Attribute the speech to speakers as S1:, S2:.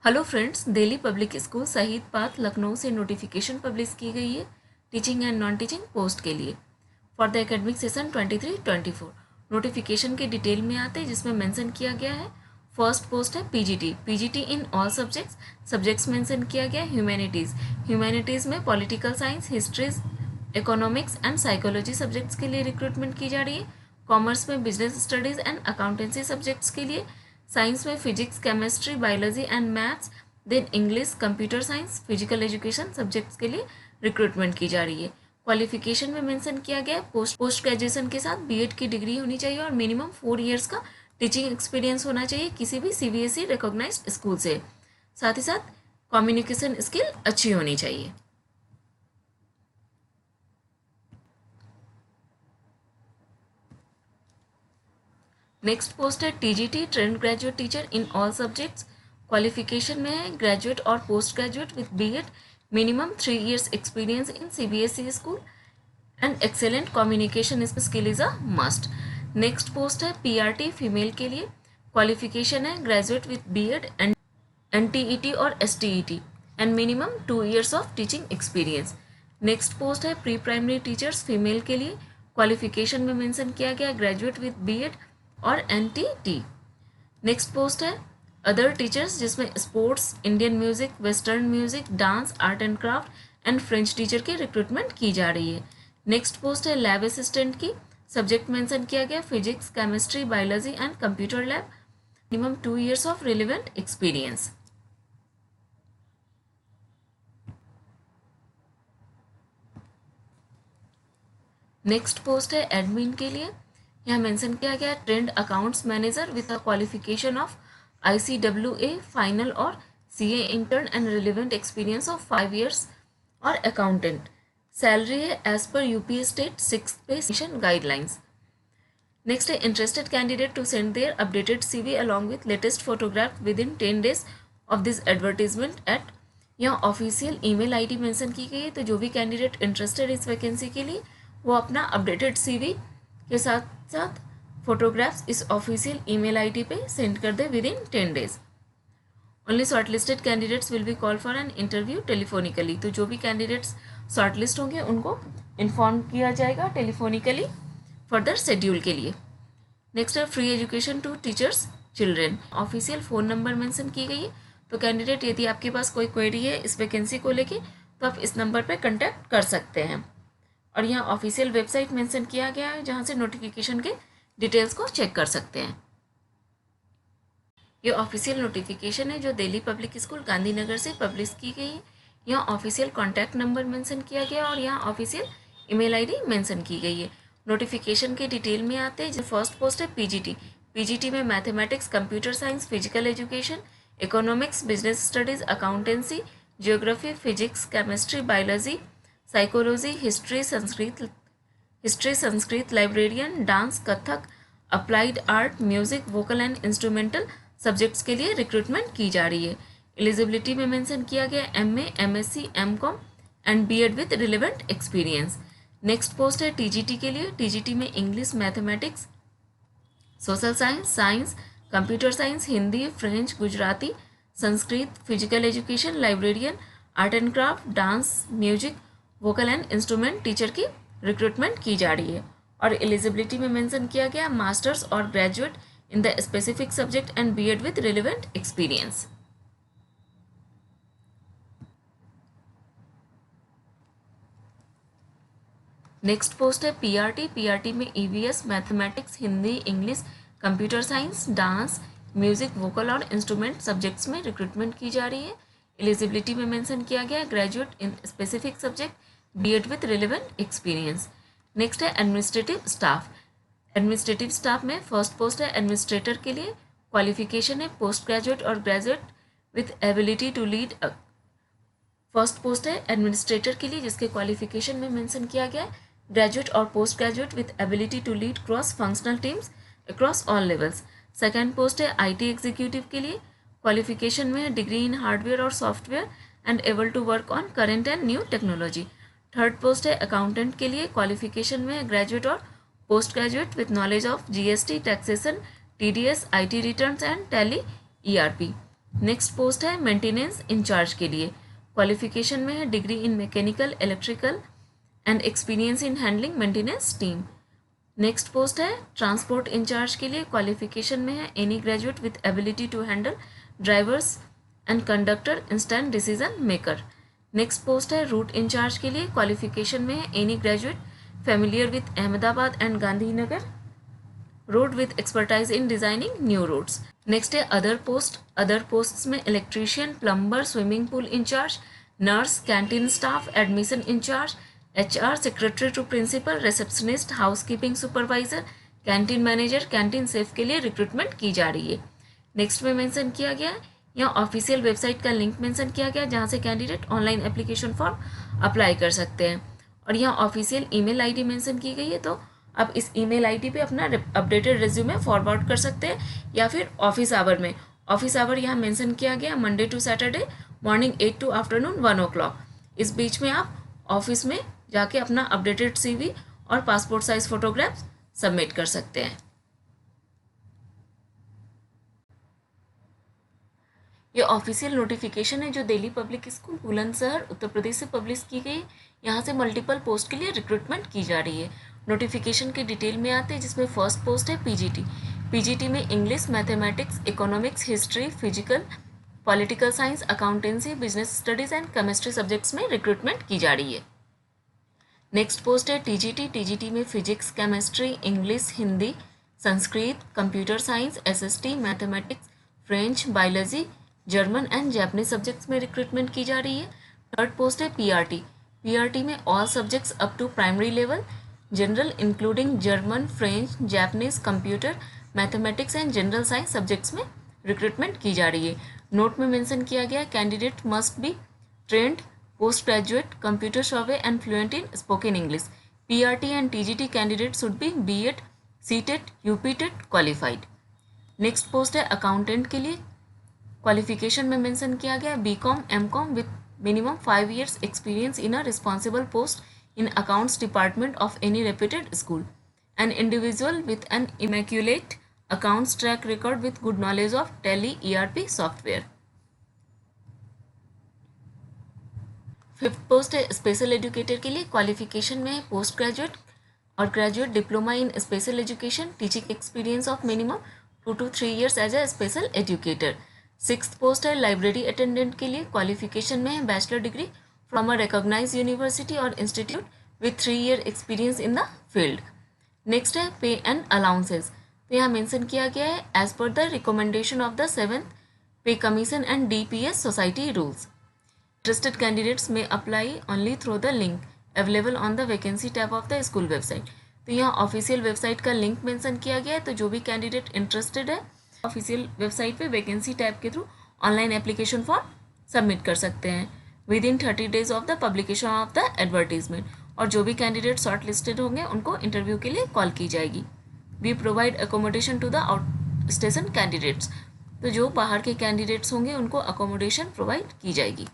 S1: Hello friends, Delhi public school शहीद park Lucknow से notification publish की गई है teaching and non teaching post के लिए for the academic session 23-24। Notification के डिटेल में आते हैं जिसमें मेंशन किया गया है। फर्स्ट पोस्ट है पीजीटी इन ऑल सब्जेक्ट्स मेंशन किया गया है। ह्यूमैनिटीज़ में political science, histories, economics and psychology subjects के लिए रिक्रूटमेंट की जा रही है। कॉमर्स में business studies and accountancy subjects के लिए, साइंस में physics, chemistry, biology and maths, then English, computer science, physical education subjects के लिए रिक्रूटमेंट की जा रही है। क्वालिफिकेशन में मेंशन किया गया है पोस्ट ग्रेजुएशन के साथ बीएड की डिग्री होनी चाहिए और मिनिमम 4 ईयर्स का टीचिंग एक्सपीरियंस होना चाहिए किसी भी सीबीएसई रिकॉग्नाइज्ड स्कूल से। साथ ही साथ कम्युनिकेशन स्किल अच्छी होनी चाहिए। नेक्स्ट पोस्ट है TGT trained graduate teacher in all subjects. Qualification में है ग्रेजुएट और post graduate with BEd, minimum 3 years experience in CBSE school and excellent communication skill is a must. Next post है PRT female के लिए। Qualification है graduate with BEd and NTET और STET and minimum 2 years of teaching experience. Next post है pre primary teachers female के लिए। Qualification में mention किया गया ग्रेजुएट विद बीएड और एनटीटी। नेक्स्ट पोस्ट है अदर टीचर्स जिसमें sports, Indian music, western music, dance, art and craft and French teacher की रिक्रूटमेंट की जा रही है। नेक्स्ट पोस्ट है लैब असिस्टेंट की। सब्जेक्ट मेंशन किया गया physics, chemistry, biology and computer lab, minimum 2 years of relevant experience. Next post है एडमिन के लिए। यहाँ मेंशन किया गया trend accounts manager with a qualification of ICWA final और CA intern and relevant experience of 5 years और accountant. Salary है as per UP state 6th pay session guidelines. Next है interested candidate to send their updated CV along with latest photograph within 10 days of this advertisement at. यहाँ official email ID mention की गई है, तो जो भी candidate interested इस vacancy के लिए वो अपना अपडेटेड CV के साथ साथ फोटोग्राफ्स इस ऑफिशियल ईमेल आईडी पे सेंड कर दे within 10 days। Only shortlisted candidates will be call for an interview telephonically. तो जो भी कैंडिडेट्स शॉर्टलिस्ट होंगे उनको इन्फॉर्म किया जाएगा टेलीफोनिकली फर्दर शेड्यूल के लिए। नेक्स्ट है free education to teachers children. Official phone number mention की गई है, तो कैंडिडेट यदि आपके पास कोई क्वेरी है इस वैकेंसी को लेके तो आप इस नंबर पर कॉन्टैक्ट कर सकते हैं। और यहाँ ऑफिशियल वेबसाइट मेंशन किया गया है जहाँ से नोटिफिकेशन के डिटेल्स को चेक कर सकते हैं। ये ऑफिशियल नोटिफिकेशन है जो दिल्ली पब्लिक स्कूल गांधीनगर से पब्लिश की गई है। यहाँ ऑफिशियल कॉन्टैक्ट नंबर मेंशन किया गया और यहाँ ऑफिशियल ईमेल आईडी मेंशन की गई है। नोटिफिकेशन के डिटेल में आते हैं जो फर्स्ट पोस्ट है पीजीटी में mathematics, computer science, physical education, economics, business studies, accountancy, geography, physics, chemistry, biology, psychology, history, Sanskrit, librarian, dance, Kathak, applied art, music, vocal and instrumental subjects के लिए रिक्रूटमेंट की जा रही है। एलिजिबिलिटी में मेंशन किया गया MA, MSc, MCOM and BEd with relevant experience. Next post है टीजीटी के लिए। टीजीटी में English, mathematics, social science, computer science, Hindi, French, Gujarati, Sanskrit, physical education, librarian, art and craft, dance, music, vocal and instrument teacher की recruitment की जा रही है। और एलिजिबिलिटी में मेंशन किया गया मास्टर्स और graduate in the specific subject and BEd with relevant experience. Next post है पीआरटी में EVS, mathematics, Hindi, English, computer science, dance, music, vocal और इंस्ट्रूमेंट सब्जेक्ट्स में रिक्रूटमेंट की जा रही है। एलिजिबिलिटी में मेंशन किया गया graduate in specific subject, BEd with relevant experience. Next है एडमिनिस्ट्रेटिव स्टाफ में फर्स्ट पोस्ट है एडमिनिस्ट्रेटर के लिए। क्वालिफिकेशन है पोस्ट ग्रेजुएट और graduate with ability to lead. First post है एडमिनिस्ट्रेटर के लिए जिसके क्वालिफिकेशन में मेंशन किया गया है ग्रेजुएट और post graduate with ability to lead cross functional teams across all levels. Second post है IT एग्जीक्यूटिव के लिए। क्वालिफिकेशन में डिग्री इन हार्डवेयर और software and able to work on current and new technology. Third post है accountant के लिए। Qualification में graduate और post graduate with knowledge of GST, taxation, TDS, IT returns and tally ERP। Next post है maintenance in charge के लिए, qualification में है degree in mechanical, electrical and experience in handling maintenance team. Next post है transport in charge के लिए, qualification में है any graduate with ability to handle drivers and conductor instant decision maker. Next post है रूट इंचार्ज के लिए, qualification में है any graduate familiar with Ahmedabad and Gandhinagar road with expertise in designing new roads. Next है other post. Other post में electrician, plumber, swimming pool in charge, nurse, canteen staff, admission in charge, HR, secretary to principal, receptionist, housekeeping supervisor, canteen manager, canteen chef के लिए recruitment की जा रही है। Next में mention किया गया है, यहाँ ऑफिशियल वेबसाइट का लिंक मेंशन किया गया जहाँ से candidate online application form apply कर सकते हैं, और यहाँ ऑफिशियल ईमेल आईडी मेंशन की गई है। तो आप इस ईमेल आईडी पे अपना अपडेटेड रिज्यूमे फॉरवर्ड कर सकते हैं, या फिर ऑफिस आवर में। ऑफिस आवर यहाँ मेंशन किया गया Monday to Saturday morning 8 to afternoon 1 o'clock। इस बीच में आप ऑफिस में जाके अपना अपडेटेड CV और पासपोर्ट साइज फोटोग्राफ सबमिट कर सकते हैं। ये ऑफिशियल नोटिफिकेशन है जो दिल्ली पब्लिक स्कूल बुलंदशहर उत्तर प्रदेश से पब्लिश की गई। यहाँ से मल्टीपल पोस्ट के लिए रिक्रूटमेंट की जा रही है। नोटिफिकेशन के डिटेल में आते हैं, जिसमें फर्स्ट पोस्ट है PGT। PGT में English, mathematics, economics, history, physical, political science, accountancy, business studies and chemistry subjects में रिक्रूटमेंट की जा रही है। नेक्स्ट पोस्ट है TGT। TGT में physics, chemistry, English, Hindi, Sanskrit, computer science, SST, mathematics, French, biology, German and Japanese subjects में recruitment की जा रही है। थर्ड पोस्ट है PRT। PRT में all subjects up to primary level, general including German, French, Japanese, computer, mathematics and general science subjects में recruitment की जा रही है। नोट में मेंशन किया गया candidate must be trend post graduate computer survey and fluent in spoken English. PRT and TGT candidate should be BEd, CTET, UPTET qualified. Next post है accountant के लिए, क्वालिफिकेशन में मेंशन किया गया BCom, MCom with minimum 5 years experience in a responsible post in accounts department of any reputed school, an individual with an immaculate accounts track record with good knowledge of Tally ERP software। Fifth post है special educator के लिए, qualification में post graduate और graduate diploma in special education, teaching experience of minimum 2 to 3 years as a special educator. Sixth post है library attendant के लिए, qualification में है bachelor degree from a recognized university or institute with 3 year experience in the field। Next है पे and allowances. तो यहाँ mention किया गया है एज पर the recommendation of the 7th pay commission and DPS society rules. Interested candidates may apply only through the link available on the vacancy tab of the school website. तो यहाँ official website का link mention किया गया है, तो जो भी candidate interested है ऑफिशियल वेबसाइट पे वैकेंसी टैब के through online application form submit कर सकते हैं within 30 days of the publication of the advertisement. और जो भी कैंडिडेट शॉर्ट लिस्टेड होंगे उनको इंटरव्यू के लिए कॉल की जाएगी। We provide accommodation to the outstation candidates. तो जो बाहर के कैंडिडेट्स होंगे उनको अकोमोडेशन प्रोवाइड की जाएगी।